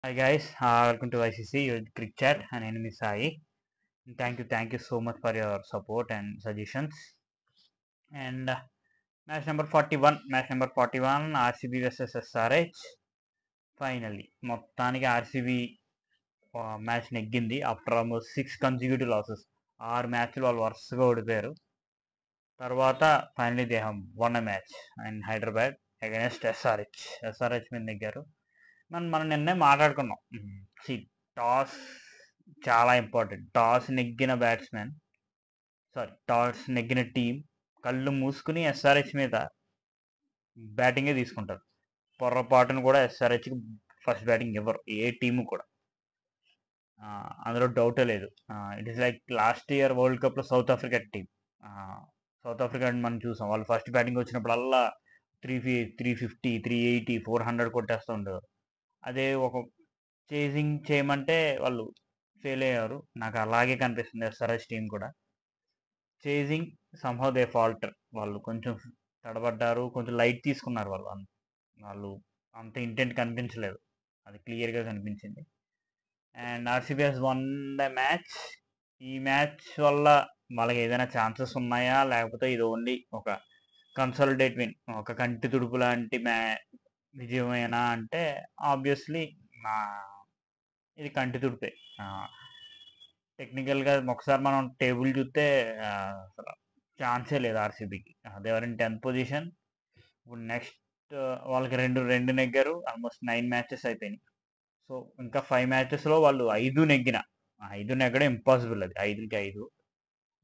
Hi guys, welcome to ICC Cricket Chat and Enemy Sai. Thank you so much for your support and suggestions. And match number 41, RCB versus SRH. Finally మొత్తానికి RCB match నెగ్గింది after almost 6 consecutive losses. 6 మ్యాచ్లు వాళ్ళు వరుసగా ఓడిపోయారు. తర్వాత finally they have won a match and Hyderabad against SRH మీద నెగ్గారు. మనం నిన్నే మాట్లాడుకున్నాం. టాస్ చాలా ఇంపార్టెంట్. టాస్ నెగ్గిన టీం కళ్ళు మూసుకుని ఎస్ఆర్హెచ్ మీద బ్యాటింగే తీసుకుంటారు. పొర్రపాటును కూడా ఎస్ఆర్హెచ్కి ఫస్ట్ బ్యాటింగ్ ఇవ్వరు ఏ టీము కూడా. అందులో డౌటే లేదు. It is like last year world కప్లో South Africa team. South Africa మనం చూసాం, వాళ్ళు ఫస్ట్ బ్యాటింగ్ వచ్చినప్పుడల్లా 350, 380, 400 కొట్టేస్తూ ఉండేవారు. అదే ఒక చేజింగ్ చేయమంటే వాళ్ళు ఫెయిల్ అయ్యారు. నాకు అలాగే కనిపిస్తుంది ఎస్ఆర్హెచ్ టీం కూడా. Chasing somehow they falter. వాళ్ళు కొంచెం తడబడ్డారు, కొంచెం లైట్ తీసుకున్నారు. వాళ్ళు అంత ఇంటెంట్ కనిపించలేదు, అది క్లియర్గా కనిపించింది. And RCB has won the match. ఈ మ్యాచ్ వల్ల వాళ్ళకి ఏదైనా ఛాన్సెస్ ఉన్నాయా, లేకపోతే ఇది ఓన్లీ ఒక కన్సాలిడేట్ విన్, ఒక కంటి తుడుపు లాంటి విజయమేనా అంటే ఆబ్వియస్లీ ఇది కంటి తుడిపే. టెక్నికల్గా ఒకసారి మనం టేబుల్ చూస్తే అసలు ఛాన్సే లేదు ఆర్సీబీకి. They're in 10th position. ఇప్పుడు నెక్స్ట్ వాళ్ళకి రెండు నెగ్గారు. ఆల్మోస్ట్ 9 మ్యాచెస్ అయిపోయినాయి. సో ఇంకా 5 మ్యాచెస్లో వాళ్ళు 5 నెగ్గడం ఇంపాసిబుల్. అది 5కి 5.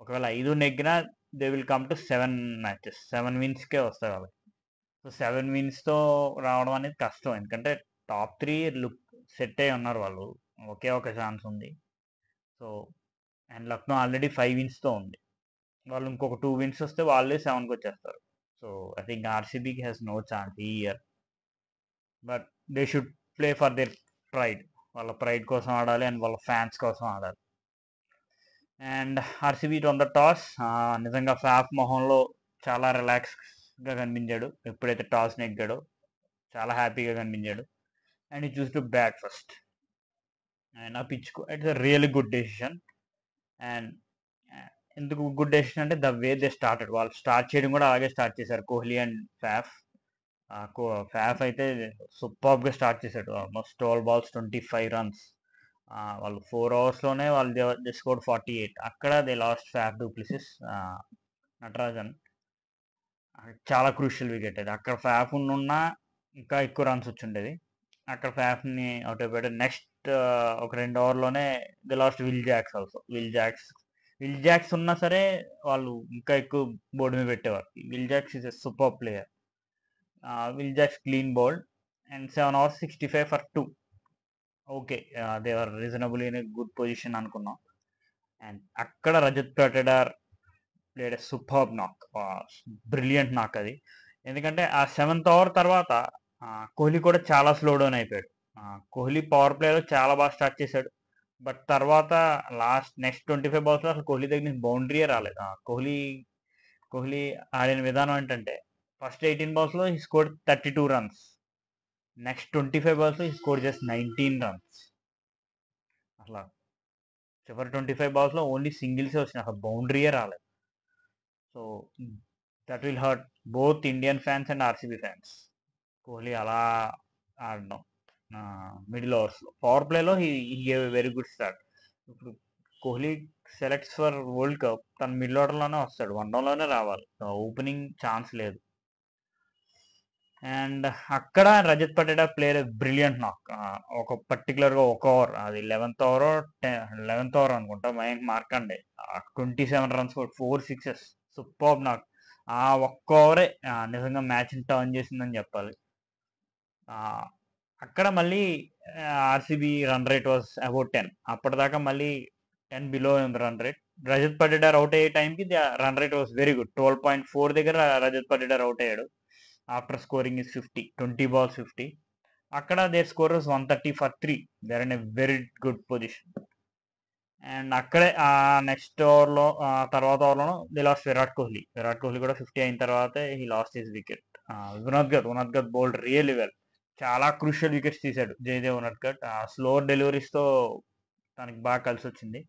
ఒకవేళ 5 నెగ్గినా they will come to 7 matches. 7 విన్స్కే వస్తాయి వాళ్ళకి. సో 7 విన్స్తో రావడం అనేది కష్టం, ఎందుకంటే టాప్ 3 లుక్ సెట్ అయి ఉన్నారు వాళ్ళు. ఒకే ఒక ఛాన్స్ ఉంది. సో అండ్ లక్నో ఆల్రెడీ 5 విన్స్తో ఉంది. వాళ్ళు ఇంకొక 2 విన్స్ వస్తే వాళ్ళే 7కి వచ్చేస్తారు. సో ఐ థింక్ ఆర్సీబీకి హ్యాస్ నో ఛాన్స్ ఈ year. But they should play for their pride. వాళ్ళ ప్రైడ్ కోసం ఆడాలి అండ్ వాళ్ళ ఫ్యాన్స్ కోసం ఆడాలి. And RCB on the toss. నిజంగా ఫ్యాఫ్ మొహంలో చాలా రిలాక్స్గా కనిపించాడు ఎప్పుడైతే టాస్ నెగ్గాడో. చాలా హ్యాపీగా కనిపించాడు. అండ్ ఈ choose to bat first. And ఆ pitch it's a really good decision. And ఎందుకు గుడ్ డెసిషన్ అంటే ద వే దే స్టార్టెడ్. వాళ్ళు స్టార్ట్ చేయడం కూడా అలాగే స్టార్ట్ చేశారు, కోహ్లీ అండ్ ఫ్యాఫ్. ఫ్యాఫ్ అయితే సూపర్గా స్టార్ట్ చేశాడు. Almost 12 balls 25 runs. వాళ్ళు 4 ఓవర్స్లోనే వాళ్ళు దే స్కోర్డ్ 48. అక్కడ దే లాస్ట్ ఫ్యాఫ్ డూప్లిసిస్. నటరాజన్ చాలా క్రూషియల్ వికెట్ అది. అక్కడ ఫ్యాఫ్ ఉన్నా ఇంకా ఎక్కువ రన్స్ వచ్చి ఉండేది. అక్కడ ఫ్యాఫ్ని అవుట్ అయిపోయాడు. నెక్స్ట్ ఒక 2 ఓవర్లోనే దే లాస్ట్ విల్ జాక్స్ ఉన్నా సరే వాళ్ళు ఇంకా ఎక్కువ బోర్డు మీద పెట్టేవారు. Will Jacks is a super player. Will Jacks clean bowled and 7 overs 65 for 2. Okay, they are reasonable in a good position అనుకున్నాం. అండ్ అక్కడ Rajat Patidar played a superb knock. Brilliant knock అది. ఎందుకంటే ఆ 7th over తర్వాత కోహ్లీ కూడా చాలా స్లో డౌన్ అయిపోయాడు. Kohli power ప్లేలో చాలా బాగా స్టార్ట్ చేశాడు. బట్ తర్వాత నెక్స్ట్ 25 balls అసలు కోహ్లీ దగ్గర నుంచి బౌండరీయే రాలేదు. కోహ్లీ ఆడిన విధానం ఏంటంటే first 18 balls he scored 32 runs. Next 25 balls he scored just 19 runs. అట్లా చివరి 25 balls ఓన్లీ సింగిల్సే వచ్చినాయి, అసలు బౌండరీయే రాలేదు. So that will hurt both Indian fans and RCB fans. Kohli అలా ఆడడం మిడిల్ ఓవర్స్లో. పవర్ ప్లేలో he gave a very good start. ఇప్పుడు Kohli selects for world cup, తన మిడిల్ ఆర్డర్లోనే వస్తాడు, 1 downలోనే రావాలి, ఓపెనింగ్ ఛాన్స్ లేదు. అండ్ అక్కడ రజత్ పటిదార్ ప్లేయర్ బ్రిలియంట్ నాక్. ఒక పర్టికులర్గా ఒక ఓవర్, అది 11th over అనుకుంటా, Mayank Markande 27 runs 4 sixes, superb నాక్. ఆ ఒక్క ఓవరే నిజంగా మ్యాచ్ని టర్న్ చేసిందని చెప్పాలి. అక్కడ మళ్ళీ RCB run rate was about 10. అప్పటిదాకా మళ్ళీ 10 బిలో ఉంది run rate. Rajat Patidar out అయ్యే టైంకి run rate was very good. 12.4 దగ్గర రజత్ పటిదార్ అవుట్ అయ్యాడు ఆఫ్టర్ స్కోరింగ్ ఇస్ 50, 20 balls 50. అక్కడ their score was 130 for 3. They're in a very good position. And అక్కడే నెక్స్ట్ ఓవర్లో తర్వాత ఓవర్లోనూ దే లాస్ట్ విరాట్ కోహ్లీ కూడా 50 అయిన తర్వాత he lost his wicket. Vinod గత్ బౌల్డ్ రియల్లీ వెల్. చాలా క్రూషియల్ వికెట్స్ తీశాడు జయదేవ్ ఉనద్కట్. స్లోవర్ డెలివరీస్‌తో తనకి బాగా కలిసొచ్చింది.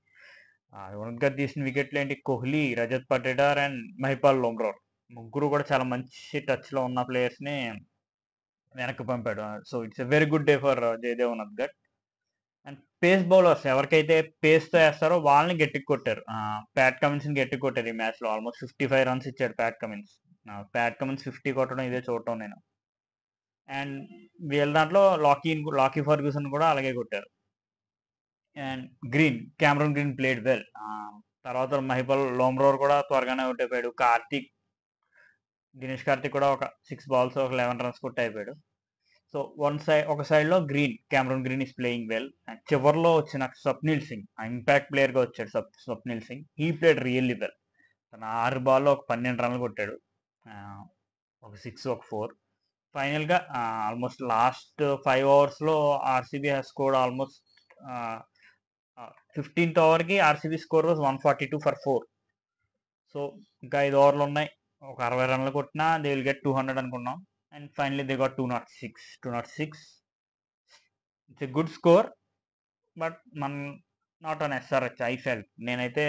ఉనద్కట్ తీసిన వికెట్లు ఏంటి, కోహ్లీ, రజత్ పటిదార్ అండ్ మహిపాల్ లోమ్రోర్ ముగ్గురు కూడా చాలా మంచి టచ్‌లో ఉన్న ప్లేయర్స్‌ని వెనక్కి పంపాడు. So it's a very good day for Jayadev Unadkat. And pace bowlers ఎవరికైతే పేస్‌తో ఏస్తారో వాళ్ళని గట్టిగా కొట్టారు. ప్యాట్ కమిన్స్‌ని గట్టిగా కొట్టారు ఈ మ్యాచ్‌లో. ఆల్మోస్ట్ 55 రన్స్ ఇచ్చాడు ప్యాట్ కమిన్స్. ప్యాట్ కమిన్స్ 50 కొట్టడం ఇదే చూడటం నేను. అండ్ వీళ్ళ దాంట్లో లాకీ ఫర్గ్యూసన్ కూడా అలాగే కొట్టారు. And Cameron green played well. తర్వాత మహిపాల్ లోమ్రోర్ కూడా త్వరగానే అవుట్ అయిపోయాడు. దినేష్ కార్తిక్ కూడా ఒక 6 బాల్స్ ఒక 11 రన్స్ కొట్టి అయిపోయాడు. సో ఒక సైడ్ లో Cameron green is playing well. And చివర్లో వచ్చిన స్వప్నిల్ సింగ్ ఇంపాక్ట్ ప్లేయర్ గా వచ్చాడు. Swapnil Singh he played really well. తన 6 బాల్లో ఒక 12 రన్లు కొట్టాడు. ఒక 6 ఒక 4. ఫైనల్ గా ఆల్మోస్ట్ లాస్ట్ 5 ఓవర్స్ లో RCB has scored almost 15th over కి RCB score was 142 for 4. So ఇంకా 5 ఓవర్లు ఉన్నాయి. ఒక 60 రన్లు కొట్టినా దే విల్ గెట్ 200 అనుకున్నాం. And finally they got 206. It's a good score. But not on SRH. I felt నేనైతే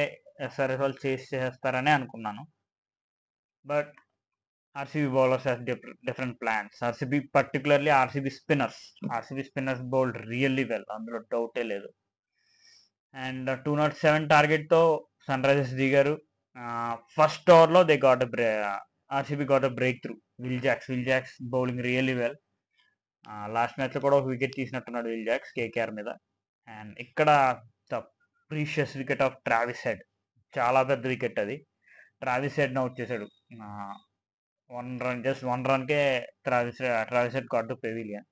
SRH వాళ్ళు చేసేస్తారనే అనుకున్నాను. But RCB bowlers has different plans. Particularly RCB spinners bowled really well, అందులో డౌటే లేదు. అండ్ 207 టార్గెట్తో Sunrisers దిగారు. ఫస్ట్ ఓవర్లో RCB got a breakthrough. Will Jacks bowling really well. Last మ్యాచ్లో కూడా ఒక వికెట్ తీసినట్టున్నాడు విల్ జాక్స్ కేకేఆర్ మీద. అండ్ ఇక్కడ the precious wicket of Travis Head, చాలా పెద్ద వికెట్ అది. ట్రావిస్ హెడ్ని అవుట్ చేశాడు. జస్ట్ 1 రన్కే Travis Head got to pavilion.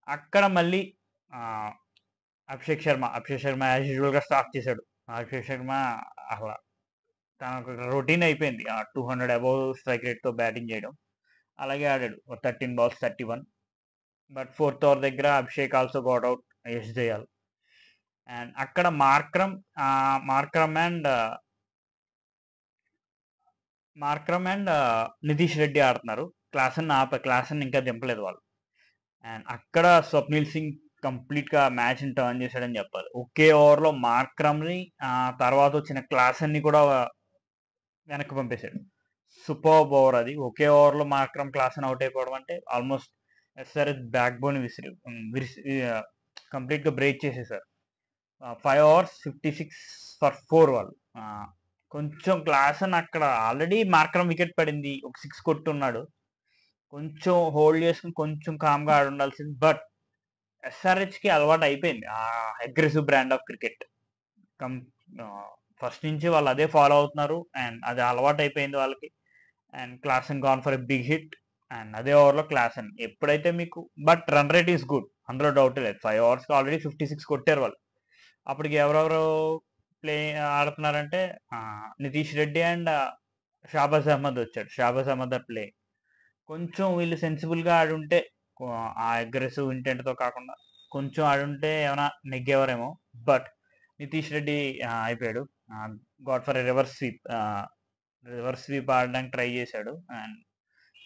అక్కడ మళ్ళీ అభిషేక్ శర్మ యాజ్ యూజువల్గా స్టార్ట్ చేశాడు. అభిషేక్ శర్మ అసలు తనకు రొటీన్ అయిపోయింది 200 అబౌవ్ స్ట్రైక్ రేట్తో బ్యాటింగ్ చేయడం. అలాగే ఆడాడు 13 balls 31. బట్ 4th ఓవర్ దగ్గర Abhishek also got out, Yash Dayal. And అక్కడ మార్క్రమ్ అండ్ నితీష్ రెడ్డి ఆడుతున్నారు. క్లాసన్ ఇంకా దింపలేదు వాళ్ళు. అండ్ అక్కడ స్వప్నిల్ సింగ్ కంప్లీట్గా మ్యాచ్ని టర్న్ చేశాడని చెప్పాలి. ఒకే ఓవర్లో మార్క్రమ్ని తర్వాత వచ్చిన క్లాసన్ని కూడా వెనక్కి పంపేశాడు. సూపర్ ఓవర్ అది. ఒకే ఓవర్లో మార్క్రమ్ క్లాసన్ అవుట్ అయిపోవడం అంటే ఆల్మోస్ట్ ఎస్ఆర్ఎస్ బ్యాక్ బోన్ కంప్లీట్గా బ్రేక్ చేసేసారు. 5 overs 56 for 4 వాళ్ళు. కొంచెం క్లాసన్ అక్కడ ఆల్రెడీ మార్క్రమ్ వికెట్ పడింది, ఒక 6 కొట్టున్నాడు. కొంచెం హోల్డ్ చేసుకుని కొంచెం కామ్గా ఆడి ఉండాల్సింది. బట్ ఎస్ఆర్హెచ్కి అలవాటు అయిపోయింది ఆ aggressive brand of cricket. First నుంచి వాళ్ళు అదే ఫాలో అవుతున్నారు. అండ్ అది అలవాటు అయిపోయింది వాళ్ళకి. And Klaasen gone for a big hit. And అదే ఓవర్లో క్లాసన్ ఎప్పుడైతే మీకు but run rate is good, అందులో డౌట్ లేదు. 5 ఓవర్స్కి ఆల్రెడీ 56 కొట్టారు వాళ్ళు. అప్పటికి ఎవరెవరు ఆడుతున్నారంటే నితీష్ రెడ్డి అండ్ షాబాజ్ అహ్మద్ వచ్చాడు. షాబాజ్ అహ్మద్ ప్లే కొంచెం వీళ్ళు సెన్సిబుల్గా ఆడుంటే, ఆ అగ్రెసివ్ ఇంటెంట్తో కాకుండా కొంచెం ఆడుంటే ఏమైనా నెగ్గేవారేమో. బట్ నితీష్ రెడ్డి అయిపోయాడు. గాట్ ఫర్ రివర్స్ స్వీప్ ఆడడానికి ట్రై చేశాడు. అండ్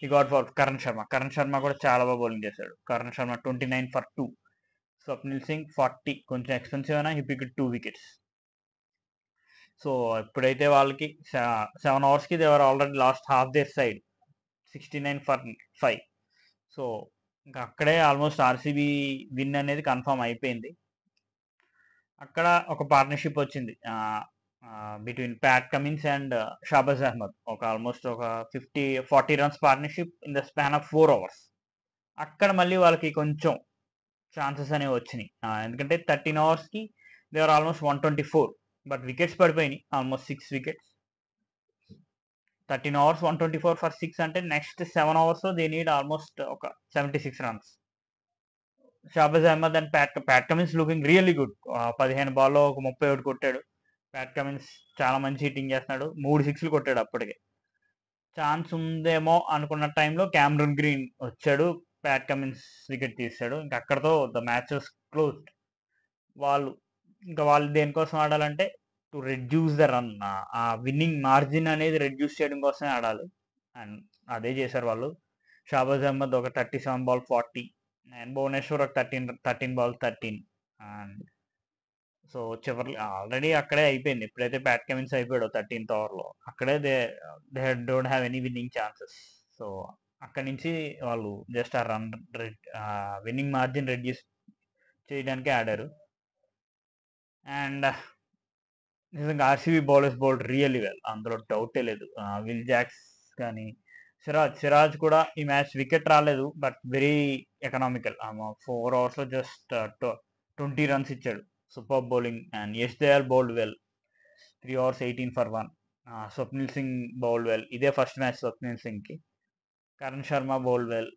ఈ గాట్ ఫర్ కరణ్ శర్మ కూడా చాలా బాగా బౌలింగ్ చేశాడు. కరణ్ శర్మ 29 for 2. స్వప్నిల్ సింగ్ 40, కొంచెం ఎక్స్పెన్సివ్ అయినా హీ పిక్డ్ 2 wickets. సో ఎప్పుడైతే వాళ్ళకి 7 ఓవర్స్కి they were already lost half their side 69 for 5. So ఇంకా అక్కడే ఆల్మోస్ట్ ఆర్సీబీ విన్ అనేది కన్ఫర్మ్ అయిపోయింది. అక్కడ ఒక పార్ట్నర్షిప్ వచ్చింది between Pat Cummins and Shahbaz Ahmed. Almost ఒక 40 runs partnership in the span of 4 overs. అక్కడ మళ్ళీ వాళ్ళకి కొంచెం ఛాన్సెస్ అనేవి వచ్చినాయి. ఎందుకంటే 13 ఓవర్స్కి దేవర్ ఆల్మోస్ట్ 124. బట్ వికెట్స్ పడిపోయినాయి, ఆల్మోస్ట్ 6 wickets. 13 overs 124 for 6 అంటే నెక్స్ట్ 7 ఓవర్స్లో దే నీడ్ ఆల్మోస్ట్ ఒక 76 runs. Shahbaz Ahmed and Pat Cummins looking really good. 15 బాల్లో ఒక 31 కొట్టాడు. ప్యాట్ కమిన్స్ చాలా మంచి హిట్టింగ్ చేస్తున్నాడు. 3 6లు కొట్టాడు. అప్పటికే ఛాన్స్ ఉందేమో అనుకున్న టైంలో క్యామరూన్ గ్రీన్ వచ్చాడు, ప్యాట్ కమిన్స్ వికెట్ తీశాడు. ఇంకా అక్కడతో ద మ్యాచ్ వాస్ క్లోజ్డ్. వాళ్ళు దేనికోసం ఆడాలంటే టు రెడ్యూస్ ద రన్, ఆ విన్నింగ్ మార్జిన్ అనేది రెడ్యూస్ చేయడం కోసమే ఆడాలి. అండ్ అదే చేశారు వాళ్ళు. షాబాజ్ అహ్మద్ ఒక 37 ball 40. అండ్ భువనేశ్వర్ ఒక 13 బాల్ 13. అండ్ సో చివరి ఆల్రెడీ అక్కడే అయిపోయింది. ఎప్పుడైతే ప్యాట్ కమిన్స్ అయిపోయాడో 13th ఓవర్లో అక్కడే they don't have any winning chances. So అక్కడి నుంచి వాళ్ళు జస్ట్ ఆ రన్ విన్నింగ్ మార్జిన్ రెడ్యూస్ చేయడానికే ఆడారు. అండ్ నిజంగా RCB bowlers bowled really well, అందులో డౌటే లేదు. విల్ జాక్స్ కానీ సిరాజ్ కూడా ఈ మ్యాచ్ వికెట్ రాలేదు, బట్ వెరీ ఎకనామికల్. 4 ఓవర్స్లో జస్ట్ 20 రన్స్ ఇచ్చాడు. Super bowling. And Yash Dayal bowled well, 3 overs 18 for 1. Swapnil Singh bowled well, ఇదే ఫస్ట్ మ్యాచ్ స్వప్నిల్ సింగ్కి. Karan Sharma bowled well.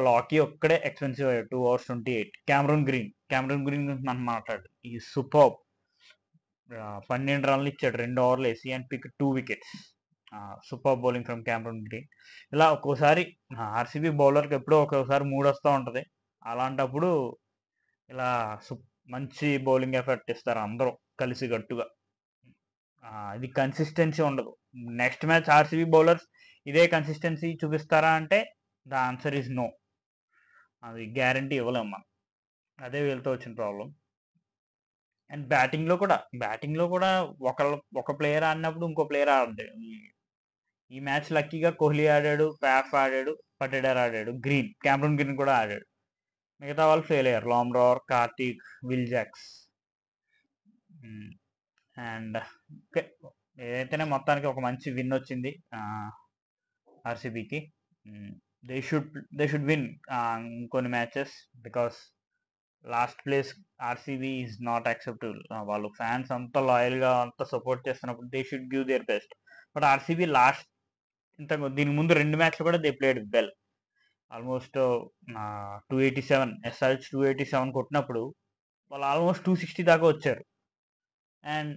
Lockie ఒక్కడే ఎక్స్పెన్సివ్ అయ్యాడు, 2 overs 28. క్యామరూన్ గ్రీన్ గురించి మనం మాట్లాడు, ఈ సూపర్. 12 రన్లు ఇచ్చాడు 2 ఓవర్లు వేసి and pick 2 wickets. Super bowling from Cameron Green. ఇలా ఒక్కోసారి ఆర్సీబీ బౌలర్కి ఎప్పుడో ఒక్కోసారి మూడు వస్తూ ఉంటుంది. అలాంటప్పుడు ఇలా మంచి బౌలింగ్ ఎఫర్ట్ ఇస్తారు అందరూ కలిసి గట్టుగా. ఇది కన్సిస్టెన్సీ ఉండదు. నెక్స్ట్ మ్యాచ్ ఆర్సీబీ బౌలర్స్ ఇదే కన్సిస్టెన్సీ చూపిస్తారా అంటే ద ఆన్సర్ ఈజ్ నో. అది గ్యారంటీ ఇవ్వలేము మనం. అదే వీళ్ళతో వచ్చిన ప్రాబ్లం. అండ్ బ్యాటింగ్లో కూడా ఒక ప్లేయర్ ఆడినప్పుడు ఇంకో ప్లేయర్ ఆడదు. ఈ మ్యాచ్ లక్కీగా కోహ్లీ ఆడాడు, ప్యాఫ్ ఆడాడు, పటేడర్ ఆడాడు, క్యామరూన్ గ్రీన్ కూడా ఆడాడు. మిగతా వాళ్ళు ఫెయిల్ అయ్యారు, లామ్రార్, కార్తీక్, విల్ జాక్స్. అండ్ ఏదైతేనే మొత్తానికి ఒక మంచి విన్ వచ్చింది ఆర్సీబీకి. దే షుడ్ విన్ ఇంకొన్ని matches, because last place RCB is not acceptable. వాళ్ళు ఫ్యాన్స్ అంతా లాయల్గా అంతా సపోర్ట్ చేస్తున్నప్పుడు they should give their best. But RCB దీని ముందు 2 మ్యాచ్లు కూడా they played well. Almost 287 SRH 287 కొట్టినప్పుడు వాళ్ళు ఆల్మోస్ట్ 260 దాకా వచ్చారు. అండ్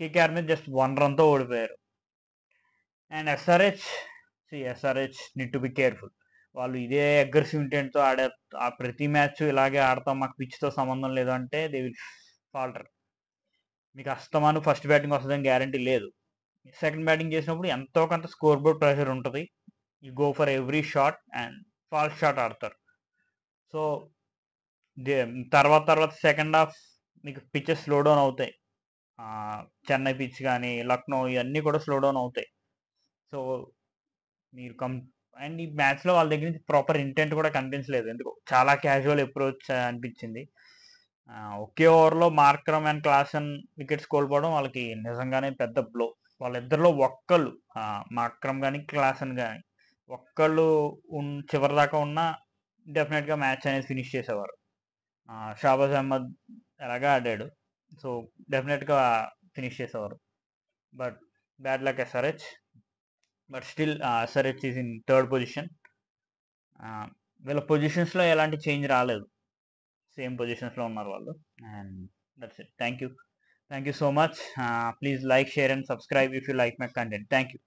కేకేఆర్ మీద జస్ట్ 1 రన్తో ఓడిపోయారు. And SRH need to be careful. వాళ్ళు ఇదే అగ్రెసివ్ ఇంటెంట్తో ఆ ప్రతి మ్యాచ్ ఇలాగే ఆడతాం, మాకు పిచ్తో సంబంధం లేదు అంటే దే విల్ ఫాల్టర్. మీకు అస్తమాను ఫస్ట్ బ్యాటింగ్ వస్తుందని గ్యారంటీ లేదు. సెకండ్ బ్యాటింగ్ చేసినప్పుడు ఎంతో కొంత స్కోర్ బోర్డ్ ప్రెషర్ ఉంటుంది. You go for every shot and false shot ఆడతారు. సో తర్వాత సెకండ్ హాఫ్ మీకు పిచ్చెస్ స్లో డౌన్ అవుతాయి. చెన్నై పిచ్ కానీ లక్నో ఇవన్నీ కూడా స్లో డౌన్ అవుతాయి. సో మీరు అండ్ ఈ మ్యాచ్లో వాళ్ళ దగ్గర నుంచి ప్రాపర్ ఇంటెంట్ కూడా కనిపించలేదు. ఎందుకు చాలా క్యాజువల్ అప్రోచ్ అనిపించింది. ఒకే ఓవర్లో మార్క్రమ్ అండ్ క్లాసన్ వికెట్స్ కోల్పోవడం వాళ్ళకి నిజంగానే పెద్ద బ్లో. వాళ్ళిద్దరిలో ఒక్కళ్ళు, మార్క్రమ్ కానీ క్లాసన్ కానీ ఒక్కళ్ళు చివరి దాకా ఉన్నా డెఫినెట్గా మ్యాచ్ అనేది ఫినిష్ చేసేవారు. షాబాజ్ అహ్మద్ ఎలాగా ఆడాడు, సో డెఫినెట్గా ఫినిష్ చేసేవారు. But bad luck SRH. But still SRH is in 3rd position. వీళ్ళ పొజిషన్స్లో ఎలాంటి చేంజ్ రాలేదు, సేమ్ పొజిషన్స్లో ఉన్నారు వాళ్ళు. And that's it. Thank you so much. Please like, share and subscribe if you like my content. Thank you.